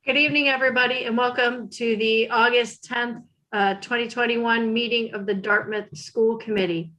Good evening, everybody, and welcome to the August 10th, 2021 meeting of the Dartmouth School Committee.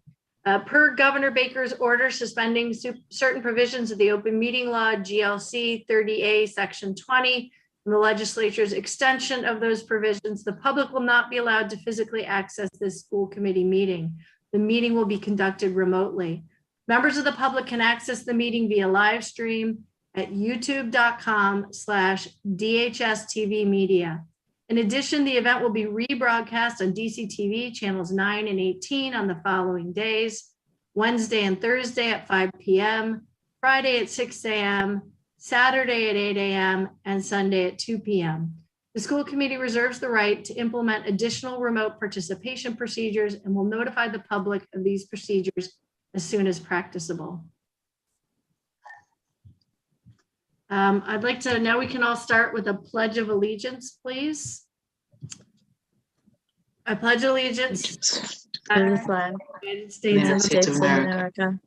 Per Governor Baker's order suspending certain provisions of the Open Meeting Law, GLC 30A, Section 20, and the legislature's extension of those provisions, the public will not be allowed to physically access this school committee meeting. The meeting will be conducted remotely. Members of the public can access the meeting via live stream at youtube.com/DHSTV Media. In addition, the event will be rebroadcast on DCTV channels 9 and 18 on the following days: Wednesday and Thursday at 5 p.m., Friday at 6 a.m., Saturday at 8 a.m., and Sunday at 2 p.m. The school committee reserves the right to implement additional remote participation procedures and will notify the public of these procedures as soon as practicable. I'd like to, now we can all start with a pledge of allegiance, please. I pledge allegiance to the flag of the United States of America,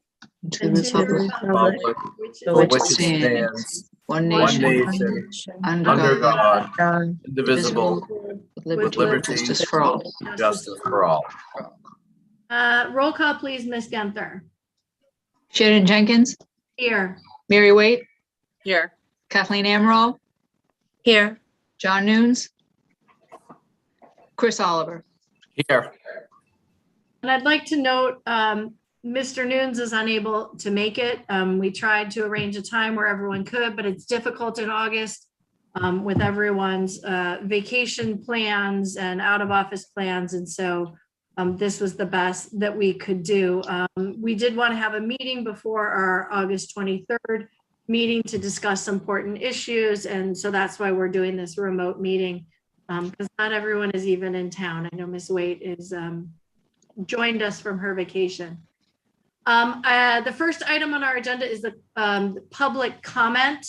and to the republic for which it stands, one nation, under God, indivisible, with liberty and justice for all. Roll call, please, Ms. Genther. Shannon Jenkins. Here. Mary Waite. Here. Kathleen Amaral. Here. John Nunes. Chris Oliver. Here. And I'd like to note, Mr. Nunes is unable to make it. We tried to arrange a time where everyone could, but it's difficult in August with everyone's vacation plans and out of office plans. And so this was the best that we could do. We did want to have a meeting before our August 23rd meeting to discuss important issues. And so that's why we're doing this remote meeting, because not everyone is even in town. I know Ms. Waite is joined us from her vacation. The first item on our agenda is the public comment.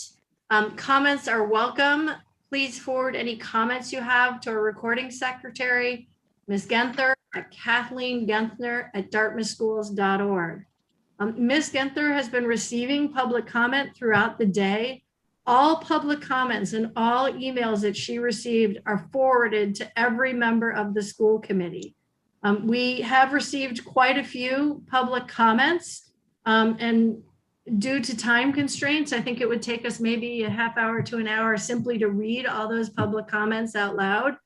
Comments are welcome. Please forward any comments you have to our recording secretary, Ms. Genther, at kathleengenthner@dartmouthschools.org. Ms. Genther has been receiving public comment throughout the day. All public comments and all emails that she received are forwarded to every member of the school committee. We have received quite a few public comments, and due to time constraints, I think it would take us maybe a half hour to an hour simply to read all those public comments out loud.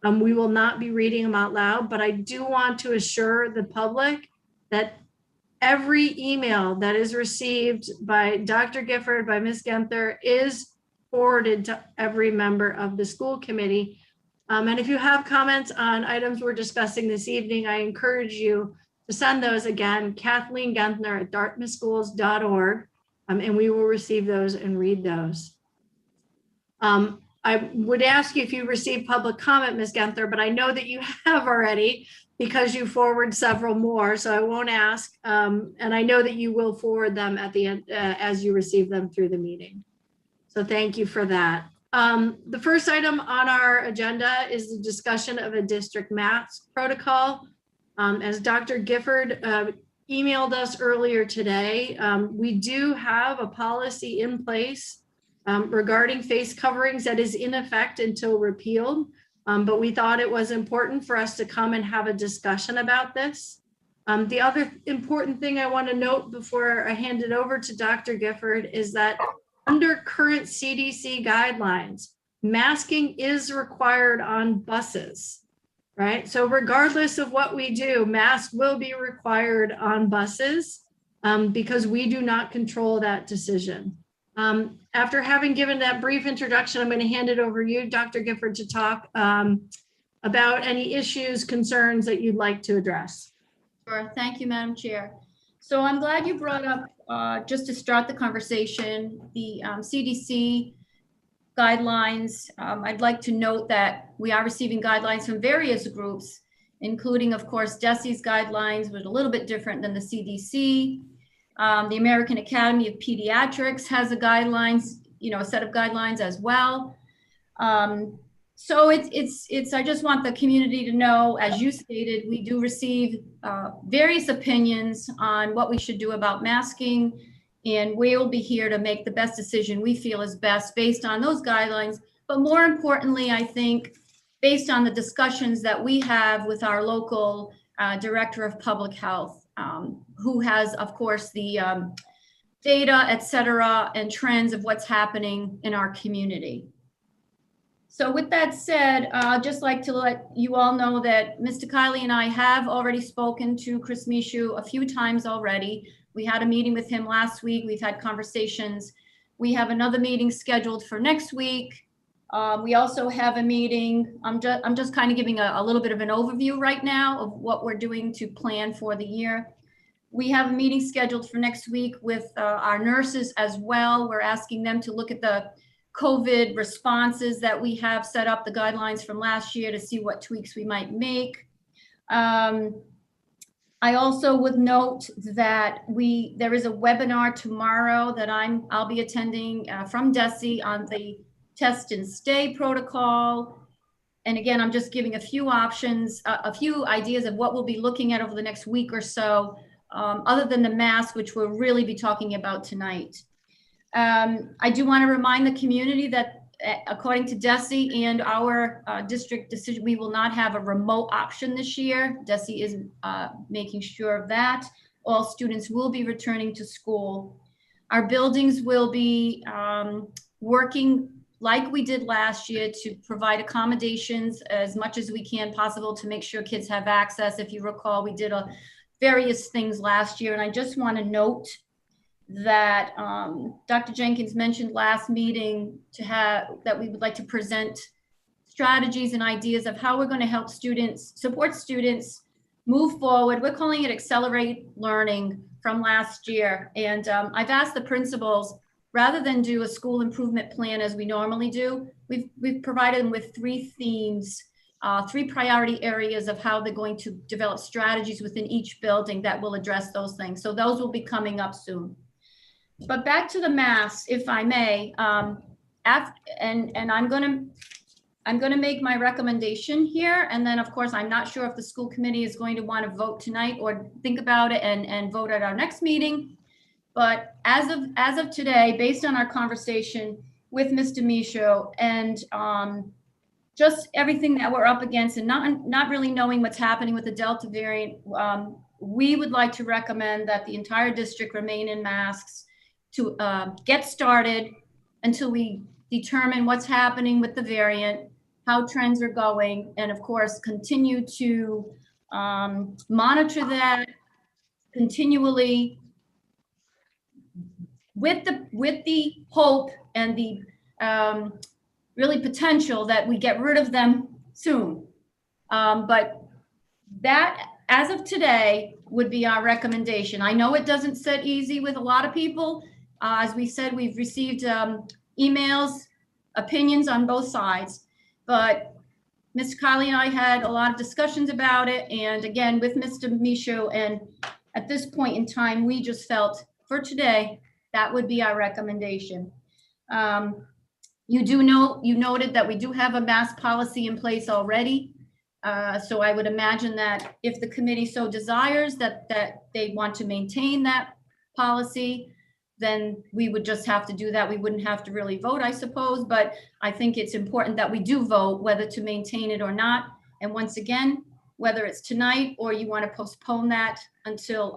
We will not be reading them out loud, but I do want to assure the public that every email that is received by Dr. Gifford, by Ms. Genther, is forwarded to every member of the school committee. And if you have comments on items we're discussing this evening, I encourage you to send those again, kathleengenthner@dartmouthschools.org, and we will receive those and read those. I would ask you if you received public comment, Ms. Genther, but I know that you have already because you forward several more, so I won't ask. And I know that you will forward them at the end as you receive them through the meeting. So thank you for that. The first item on our agenda is the discussion of a district mask protocol. As Dr. Gifford emailed us earlier today, we do have a policy in place regarding face coverings that is in effect until repealed. But we thought it was important for us to come and have a discussion about this. The other important thing I want to note before I hand it over to Dr. Gifford is that under current CDC guidelines, masking is required on buses, right? So regardless of what we do, masks will be required on buses because we do not control that decision. After having given that brief introduction, I'm going to hand it over to you, Dr. Gifford, to talk about any issues, concerns that you'd like to address. Sure. Thank you, Madam Chair. So I'm glad you brought up, just to start the conversation, the CDC guidelines. I'd like to note that we are receiving guidelines from various groups, including, of course, DESE's guidelines, which are a little bit different than the CDC. The American Academy of Pediatrics has a guidelines, a set of guidelines as well. So it's, I just want the community to know, as you stated, we do receive various opinions on what we should do about masking, and we will be here to make the best decision we feel is best based on those guidelines, But more importantly, I think, based on the discussions that we have with our local Director of Public Health, who has, of course, the data, et cetera, and trends of what's happening in our community. So with that said, I'd just like to let you all know that Mr. Kiley and I have already spoken to Chris Mishu a few times already. We had a meeting with him last week. We've had conversations. We have another meeting scheduled for next week. We also have a meeting. I'm just kind of giving a little bit of an overview right now of what we're doing to plan for the year. We have a meeting scheduled for next week with our nurses as well. We're asking them to look at the COVID responses that we have set up, the guidelines from last year, to see what tweaks we might make. I also would note that there is a webinar tomorrow that I'll be attending from DESE on the test and stay protocol. And again, I'm just giving a few options, a few ideas of what we'll be looking at over the next week or so, other than the mask, which we'll really be talking about tonight. I do want to remind the community that according to DESE and our district decision, we will not have a remote option this year. DESE is making sure of that. All students will be returning to school. Our buildings will be working like we did last year to provide accommodations as much as we can possible to make sure kids have access. If you recall, we did various things last year, and I just want to note that Dr. Jenkins mentioned last meeting that we would like to present strategies and ideas of how we're going to help students, support students move forward. We're calling it Accelerate Learning from last year. And I've asked the principals, rather than do a school improvement plan as we normally do, we've provided them with 3 themes, 3 priority areas of how they're going to develop strategies within each building that will address those things. So those will be coming up soon. But back to the masks, if I may, and I'm going to make my recommendation here. And then, of course, I'm not sure if the school committee is going to want to vote tonight or think about it and vote at our next meeting. But as of today, based on our conversation with Mr. Michaud and just everything that we're up against and not really knowing what's happening with the Delta variant, we would like to recommend that the entire district remain in masks to get started until we determine what's happening with the variant, how trends are going, and of course, continue to monitor that continually with the hope and the really potential that we get rid of them soon. But that, as of today, would be our recommendation. I know it doesn't sit easy with a lot of people. As we said, we've received emails, opinions on both sides, but Mr. Kiley and I had a lot of discussions about it. And again, with Mr. Michaud, and at this point in time, we just felt for today, that would be our recommendation. You noted that we do have a mask policy in place already. So I would imagine that if the committee so desires that they want to maintain that policy, then we would just have to do that. We wouldn't have to really vote, I suppose, but I think it's important that we do vote whether to maintain it or not. And once again, whether it's tonight or you want to postpone that until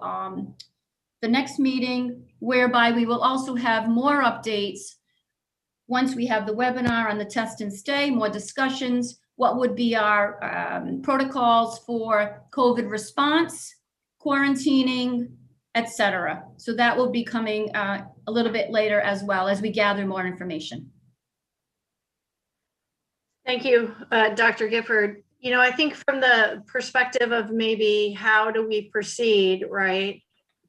the next meeting, whereby we will also have more updates once we have the webinar on the test and stay, more discussions, what would be our protocols for COVID response, quarantining, etc. So that will be coming a little bit later as well as we gather more information. Thank you, Dr. Gifford. You know, I think from the perspective of maybe how do we proceed, right?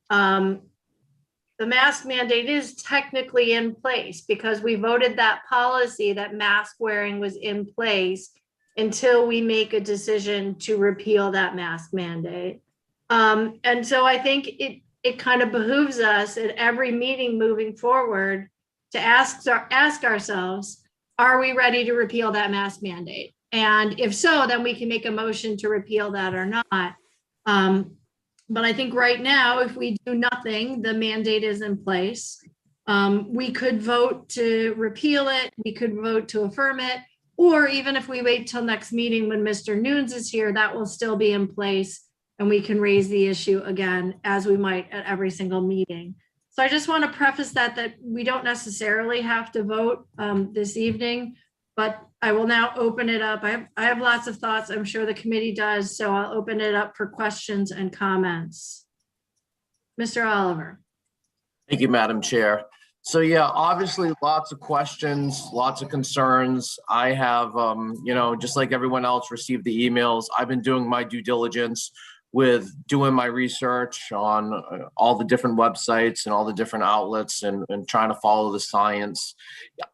The mask mandate is technically in place because we voted that policy that mask wearing was in place until we make a decision to repeal that mask mandate. And so I think it kind of behooves us at every meeting moving forward to ask ourselves, are we ready to repeal that mask mandate? And if so, then we can make a motion to repeal that or not. But I think right now, if we do nothing, the mandate is in place. We could vote to repeal it, we could vote to affirm it, or even if we wait till next meeting when Mr. Nunes is here, that will still be in place and we can raise the issue again, as we might at every single meeting. So I just want to preface that we don't necessarily have to vote this evening, but I will now open it up. I have lots of thoughts. I'm sure the committee does, so I'll open it up for questions and comments. Mr. Oliver. Thank you, Madam Chair. So yeah, obviously lots of questions, lots of concerns. I have, just like everyone else, received the emails. I've been doing my due diligence with doing my research on all the different websites and all the different outlets and trying to follow the science.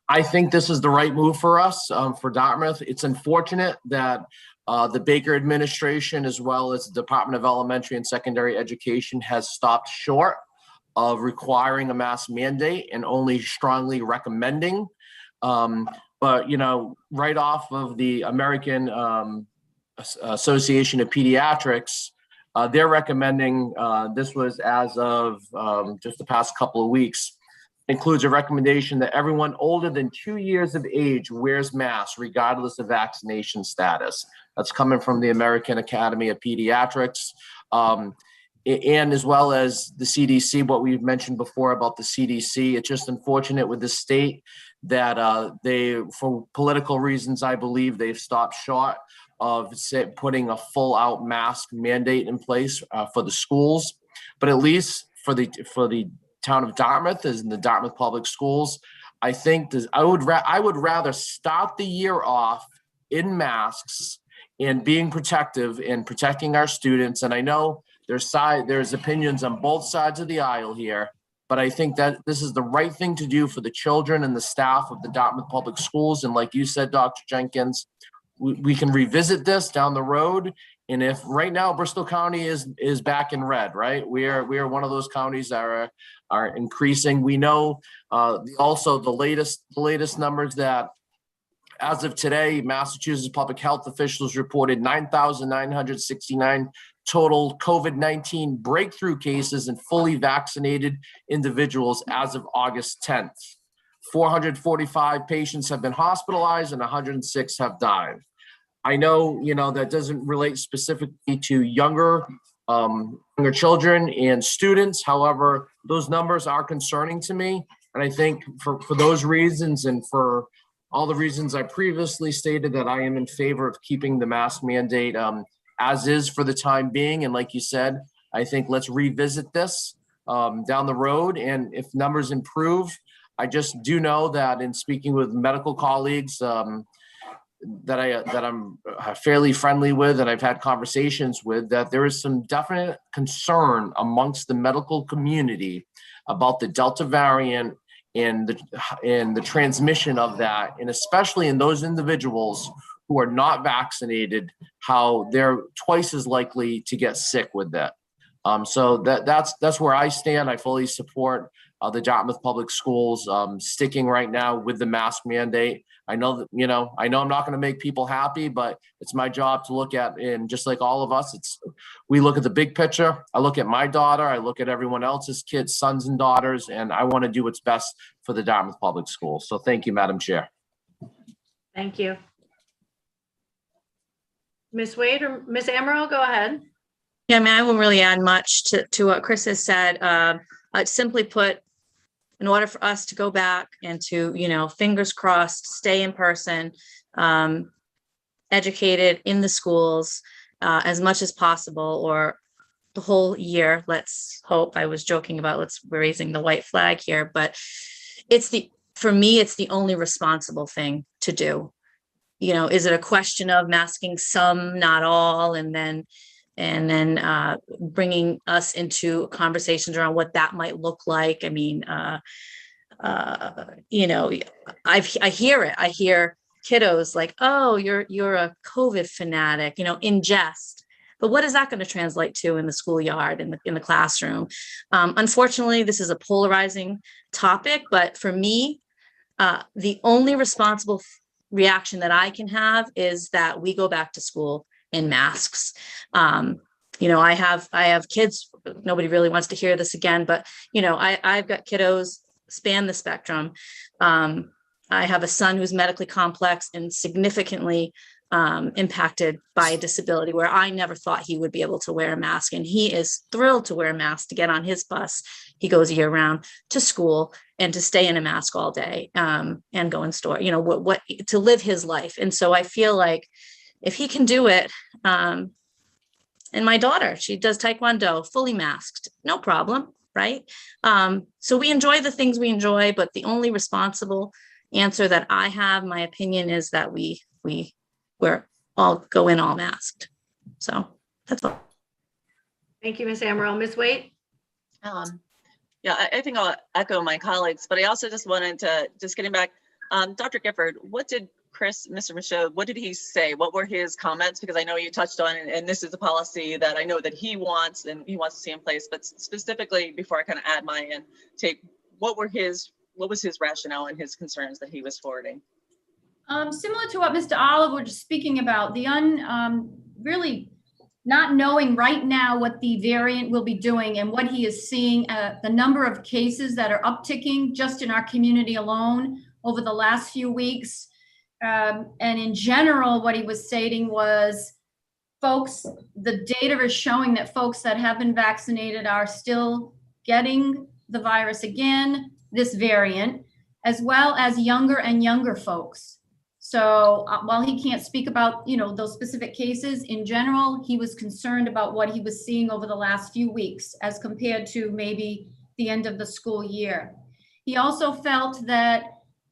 I think this is the right move for us, for Dartmouth. It's unfortunate that the Baker administration, as well as the Department of Elementary and Secondary Education, has stopped short of requiring a mask mandate and only strongly recommending. But, right off of the American Association of Pediatrics, they're recommending, this was as of just the past couple of weeks, includes a recommendation that everyone older than 2 years of age wears masks regardless of vaccination status. That's coming from the American Academy of Pediatrics. And as well as the CDC, what we've mentioned before about the CDC. It's just unfortunate with the state that they, for political reasons, I believe they've stopped short of putting a full out mask mandate in place for the schools. But at least for the town of Dartmouth, as in the Dartmouth Public Schools, I think I would rather start the year off in masks and being protective and protecting our students. And I know there's opinions on both sides of the aisle here, but I think that this is the right thing to do for the children and the staff of the Dartmouth Public Schools. And like you said, Dr. Jenkins, we can revisit this down the road. And if right now Bristol County is back in red, right? We are one of those counties that are increasing. We know also the latest numbers that as of today, Massachusetts public health officials reported 9,969 total COVID-19 breakthrough cases in fully vaccinated individuals as of August 10th. 445 patients have been hospitalized and 106 have died. I know, that doesn't relate specifically to younger children and students. However, those numbers are concerning to me. And I think for those reasons and for all the reasons I previously stated, that I am in favor of keeping the mask mandate as is for the time being. And like you said, I think let's revisit this down the road. And if numbers improve, I just do know that in speaking with medical colleagues that I'm fairly friendly with and I've had conversations with, that there is some definite concern amongst the medical community about the Delta variant and the transmission of that, and especially in those individuals who are not vaccinated, how they're twice as likely to get sick with that. So that's where I stand. I fully support the Dartmouth Public Schools sticking right now with the mask mandate. I know that, I'm not going to make people happy, but it's my job to look at, and just like all of us, we look at the big picture. I look at my daughter, I look at everyone else's kids, sons and daughters, and I want to do what's best for the Dartmouth Public Schools. So thank you, Madam Chair. Thank you. Ms. Wade or Ms. Amaral, go ahead. Yeah, I won't really add much to what Chris has said. Simply put, in order for us to go back and to, fingers crossed, stay in person, educated in the schools as much as possible, or the whole year, let's hope. I was joking about let's raising the white flag here, but for me, it's the only responsible thing to do. Is it a question of masking some, not all, and then bringing us into conversations around what that might look like? I mean, I hear it. I hear kiddos like, "Oh, you're a COVID fanatic," in jest. But what is that going to translate to in the schoolyard, in the classroom? Unfortunately, this is a polarizing topic. But for me, the only responsible reaction that I can have is that we go back to school in masks. I have kids. Nobody really wants to hear this again, but I've got kiddos span the spectrum. I have a son who's medically complex and significantly impacted by a disability where I never thought he would be able to wear a mask. And he is thrilled to wear a mask to get on his bus. He goes year round to school and to stay in a mask all day and go in store, what to live his life. And so I feel like if he can do it, and my daughter, she does Taekwondo fully masked, no problem, right? So we enjoy the things we enjoy, but the only responsible answer that I have, my opinion, is that we're all go in all masked. So that's all. Thank you, Ms. Amaral. Ms. Waite? Yeah, I think I'll echo my colleagues, but I also just wanted to, getting back, Dr. Gifford, what did Mr. Michaud, what did he say? What were his comments? Because I know you touched on, and this is a policy that I know that he wants and he wants to see in place, but specifically before I kind of add my take, what was his rationale and his concerns that he was forwarding? Similar to what Mr. Oliver was speaking about, the really not knowing right now what the variant will be doing and what he is seeing, the number of cases that are upticking just in our community alone over the last few weeks. And in general, what he was stating was, folks, the data is showing that folks that have been vaccinated are still getting the virus again, this variant, as well as younger and younger folks. So while he can't speak about, those specific cases, in general, he was concerned about what he was seeing over the last few weeks as compared to maybe the end of the school year. He also felt that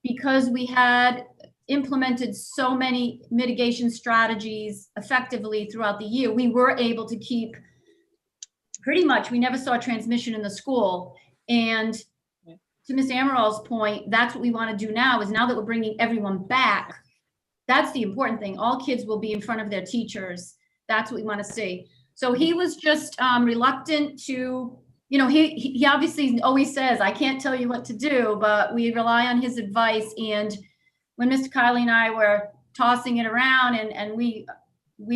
because we had implemented so many mitigation strategies effectively throughout the year, we were able to keep pretty much, we never saw transmission in the school. And to Ms. Amaral's point, that's what we want to do now, is now that we're bringing everyone back, that's the important thing. All kids will be in front of their teachers. That's what we want to see. So he was just reluctant to, he obviously always says, I can't tell you what to do, but we rely on his advice. And when Mr. Kiley and I were tossing it around and we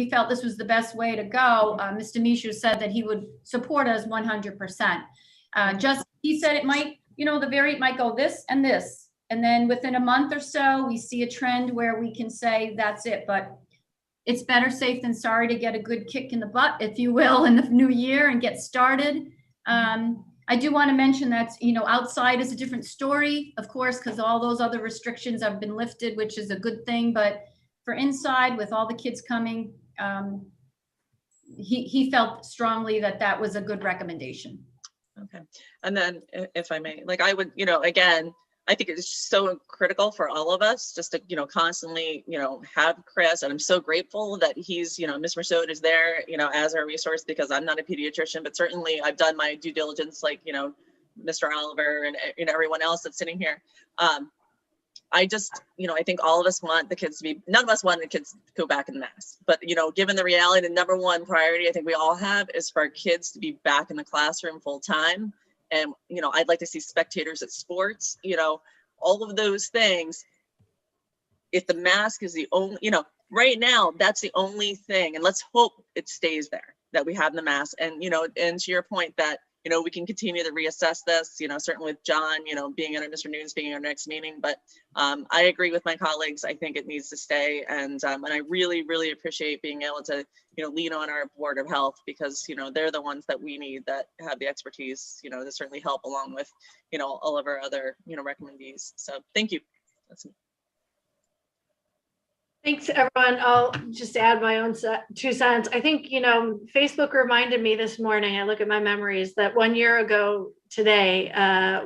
felt this was the best way to go, Mr. Michaud said that he would support us 100%. He said it might, the variant might go this and this. And then within a month or so, we see a trend where we can say that's it. But it's better safe than sorry to get a good kick in the butt, if you will, in the new year and get started. I do want to mention that, outside is a different story, of course, because all those other restrictions have been lifted, which is a good thing. But for inside, with all the kids coming, he felt strongly that that was a good recommendation. Okay. And then if I may, I would, again, I think it's so critical for all of us just to, constantly, have Chris. And I'm so grateful that he's, Ms. Michaud is there, as our resource, because I'm not a pediatrician, but certainly I've done my due diligence, Mr. Oliver and, everyone else that's sitting here. I just, I think all of us want the kids to be, none of us want the kids to go back in the mask, but, given the reality, the number one priority I think we all have is for our kids to be back in the classroom full time. And, I'd like to see spectators at sports, all of those things. If the mask is the only, right now, that's the only thing. And let's hope it stays there, that we have the mask. And, and to your point that, we can continue to reassess this, certainly with John, being in Mr. Nunes being in our next meeting. But I agree with my colleagues. I think it needs to stay. And I really, really appreciate being able to, lean on our Board of Health, because, they're the ones that we need that have the expertise, to certainly help along with, all of our other, recommendees. So thank you. That's me. Thanks, everyone. I'll just add my own 2 cents. I think, Facebook reminded me this morning, I look at my memories, that 1 year ago today,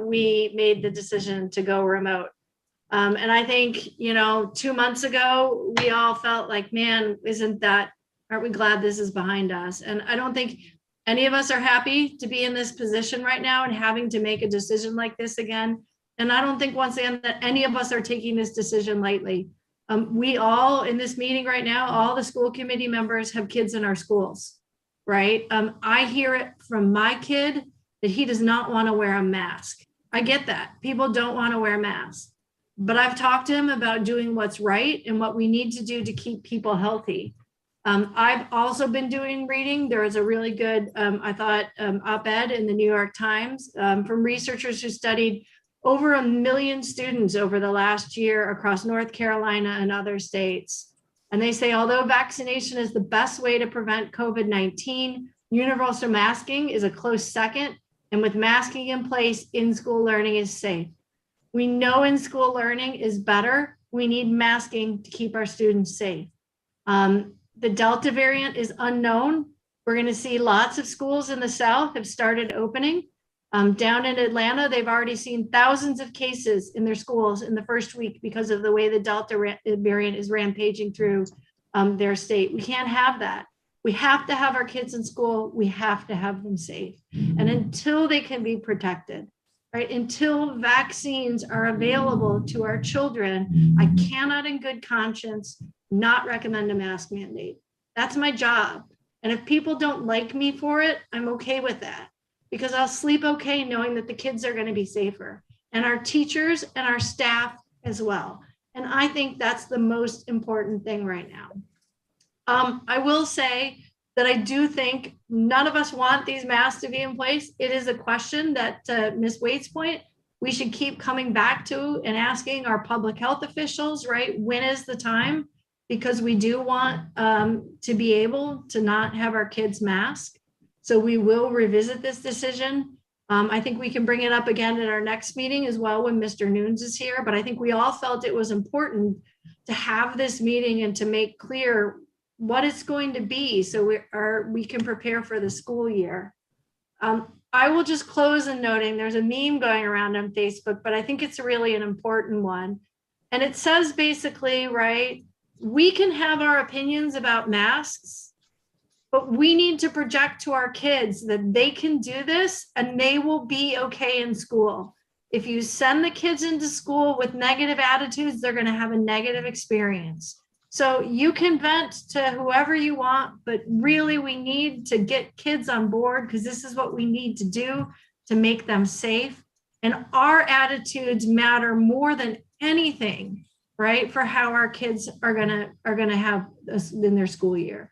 we made the decision to go remote. And I think, 2 months ago, we all felt like, man, aren't we glad this is behind us? And I don't think any of us are happy to be in this position right now and having to make a decision like this again. And I don't think, once again, that any of us are taking this decision lightly. We all in this meeting right now, all the school committee members have kids in our schools, right? I hear it from my kid that he does not want to wear a mask. I get that. People don't want to wear masks, but I've talked to him about doing what's right and what we need to do to keep people healthy. I've also been doing reading. There is a really good, I thought, op-ed in the New York Times from researchers who studied over 1 million students over the last year across North Carolina and other states. And they say, although vaccination is the best way to prevent COVID-19, universal masking is a close second. And with masking in place, in-school learning is safe. We know in-school learning is better. We need masking to keep our students safe. The Delta variant is unknown. We're going to see lots of schools in the South have started opening. Down in Atlanta, they've already seen thousands of cases in their schools in the first week because of the way the Delta variant is rampaging through their state. We can't have that. We have to have our kids in school. We have to have them safe. And until they can be protected, right, until vaccines are available to our children, I cannot in good conscience not recommend a mask mandate. That's my job. And if people don't like me for it, I'm okay with that, because I'll sleep okay knowing that the kids are going to be safer, and our teachers and our staff as well. And I think that's the most important thing right now. I will say that I do think none of us want these masks to be in place. It is a question that, to Ms. Waite's point, we should keep coming back to and asking our public health officials, right? When is the time? Because we do want to be able to not have our kids masked. So we will revisit this decision. I think we can bring it up again at our next meeting as well when Mr. Nunes is here. But I think we all felt it was important to have this meeting and to make clear what it's going to be so we can prepare for the school year. I will just close in noting there's a meme going around on Facebook, but I think it's really an important one. And it says basically, right, we can have our opinions about masks, but we need to project to our kids that they can do this and they will be okay in school. If you send the kids into school with negative attitudes, they're going to have a negative experience. So you can vent to whoever you want, but really we need to get kids on board, because this is what we need to do to make them safe. And our attitudes matter more than anything, right, for how our kids are gonna have this in their school year.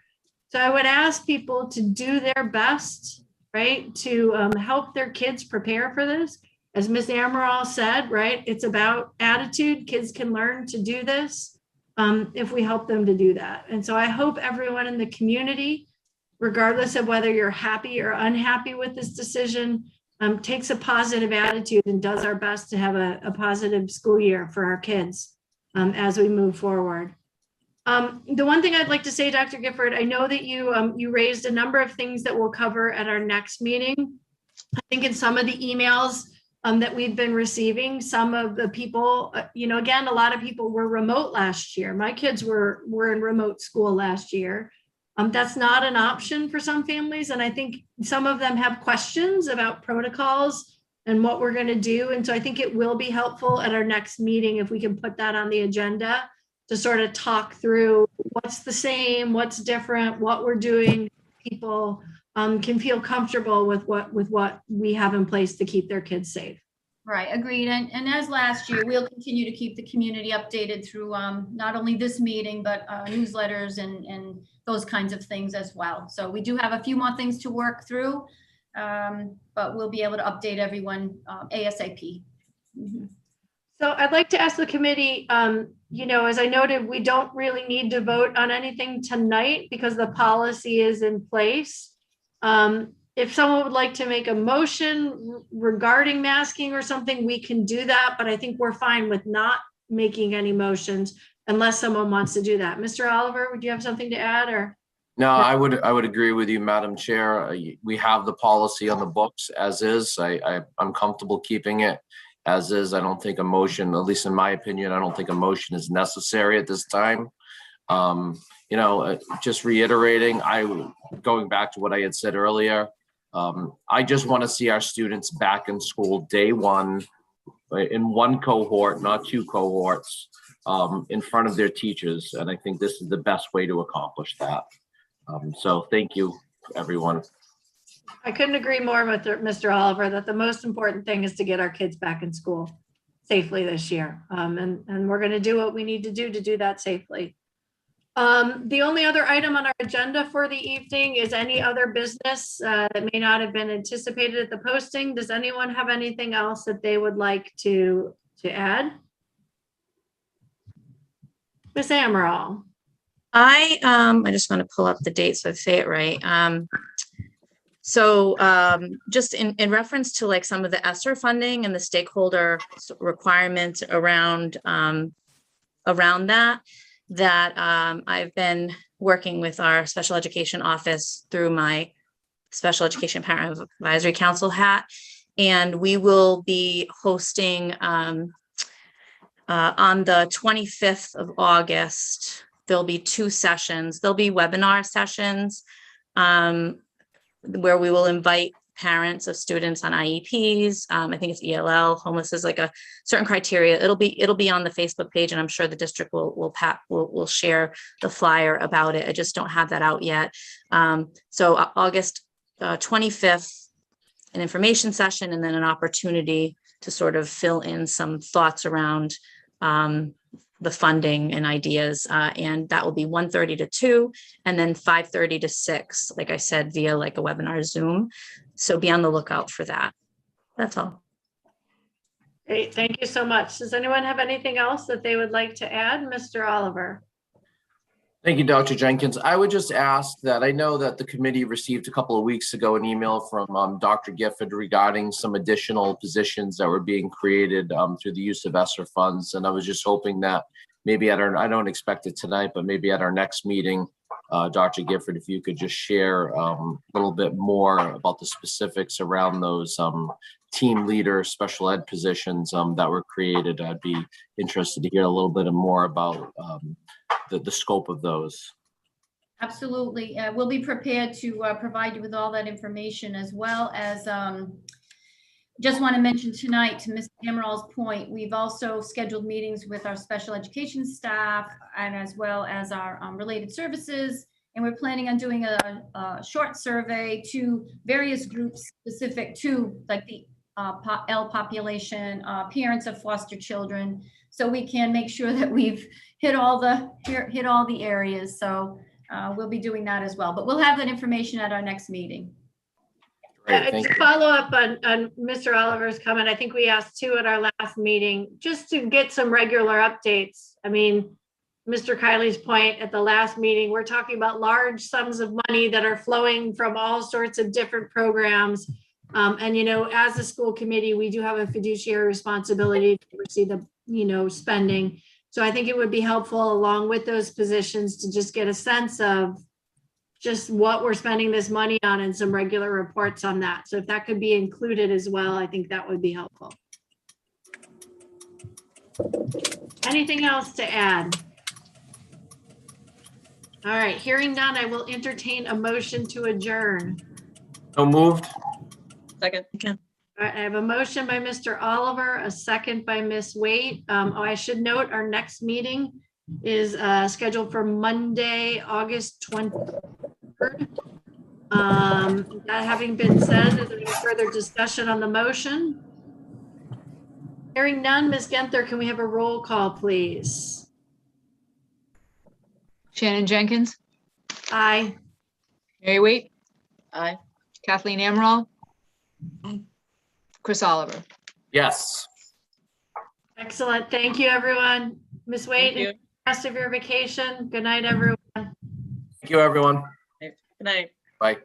So I would ask people to do their best, right, to help their kids prepare for this. As Ms. Amaral said, right, it's about attitude. Kids can learn to do this if we help them to do that. And so I hope everyone in the community, regardless of whether you're happy or unhappy with this decision, takes a positive attitude and does our best to have a positive school year for our kids as we move forward. The one thing I'd like to say, Dr. Gifford, I know that you raised a number of things that we'll cover at our next meeting. I think in some of the emails that we've been receiving, some of the people, again, a lot of people were remote last year. My kids were in remote school last year. That's not an option for some families. And I think some of them have questions about protocols and what we're going to do. And so I think it will be helpful at our next meeting if we can put that on the agenda to sort of talk through what's the same, what's different, what we're doing. People can feel comfortable with what we have in place to keep their kids safe. Right, agreed. And as last year, we'll continue to keep the community updated through not only this meeting, but newsletters and those kinds of things as well. So we do have a few more things to work through, but we'll be able to update everyone ASAP. Mm-hmm. So I'd like to ask the committee, as I noted, we don't really need to vote on anything tonight because the policy is in place. If someone would like to make a motion regarding masking or something, we can do that, but I think we're fine with not making any motions unless someone wants to do that. Mr. Oliver, would you have something to add or? No, I would agree with you, Madam Chair. We have the policy on the books as is. I'm comfortable keeping it as is. I don't think a motion, at least in my opinion, I don't think a motion is necessary at this time. Just reiterating, going back to what I had said earlier, I just want to see our students back in school day one in one cohort, not two cohorts, in front of their teachers. And I think this is the best way to accomplish that. So thank you, everyone. I couldn't agree more with Mr. Oliver that the most important thing is to get our kids back in school safely this year. And we're going to do what we need to do that safely. The only other item on our agenda for the evening is any other business that may not have been anticipated at the posting. Does anyone have anything else that they would like to add? Ms. Amaral. I just want to pull up the date so I say it right. Just in reference to like some of the ESSER funding and the stakeholder requirements around that, I've been working with our special education office through my special education parent advisory council hat, and we will be hosting on the 25th of August. There'll be 2 sessions. There'll be webinar sessions where we will invite parents of students on IEPs. I think it's ELL, homeless is like a certain criteria. It'll be on the Facebook page, and I'm sure the district will share the flyer about it. I just don't have that out yet. So August 25th, an information session, and then an opportunity to sort of fill in some thoughts around the funding and ideas, and that will be 1:30 to 2, and then 5:30 to 6, like I said, via like a webinar Zoom. So be on the lookout for that. That's all. Great, thank you so much. Does anyone have anything else that they would like to add? Mr. Oliver. Thank you, Dr. Jenkins. I would just ask that I know that the committee received a couple of weeks ago an email from Dr. Gifford regarding some additional positions that were being created through the use of ESSER funds. And I was just hoping that maybe I don't expect it tonight, but maybe at our next meeting, Dr. Gifford, if you could just share a little bit more about the specifics around those team leader special ed positions that were created. I'd be interested to hear a little bit more about the scope of those. Absolutely. We'll be prepared to provide you with all that information, as well as just want to mention tonight, to Ms. Amaral's point, we've also scheduled meetings with our special education staff and as well as our related services. And we're planning on doing a short survey to various groups specific to like the L population, parents of foster children, so we can make sure that we've hit all the areas. So we'll be doing that as well, but we'll have that information at our next meeting. Great, thank To you. follow up on Mr. Oliver's comment, I think we asked 2 at our last meeting, just to get some regular updates. I mean, Mr. Kiley's point at the last meeting, we're talking about large sums of money that are flowing from all sorts of different programs. And, you know, as a school committee, we do have a fiduciary responsibility to oversee the, spending. So I think it would be helpful, along with those positions, to just get a sense of just what we're spending this money on and some regular reports on that. So if that could be included as well, I think that would be helpful. Anything else to add? All right, hearing none, I will entertain a motion to adjourn. So moved. Second. All right, I have a motion by Mr. Oliver, a second by Ms. Waite. I should note our next meeting is scheduled for Monday, August 23rd. That having been said, is there any further discussion on the motion? Hearing none, Ms. Genther, can we have a roll call, please? Shannon Jenkins, Aye. Mary Waite, Aye. Kathleen Amaral, Chris Oliver. Yes. Excellent. Thank you, everyone. Ms. Waite, Thank you. enjoy the rest of your vacation. Good night, everyone. Thank you, everyone. Good night. Bye.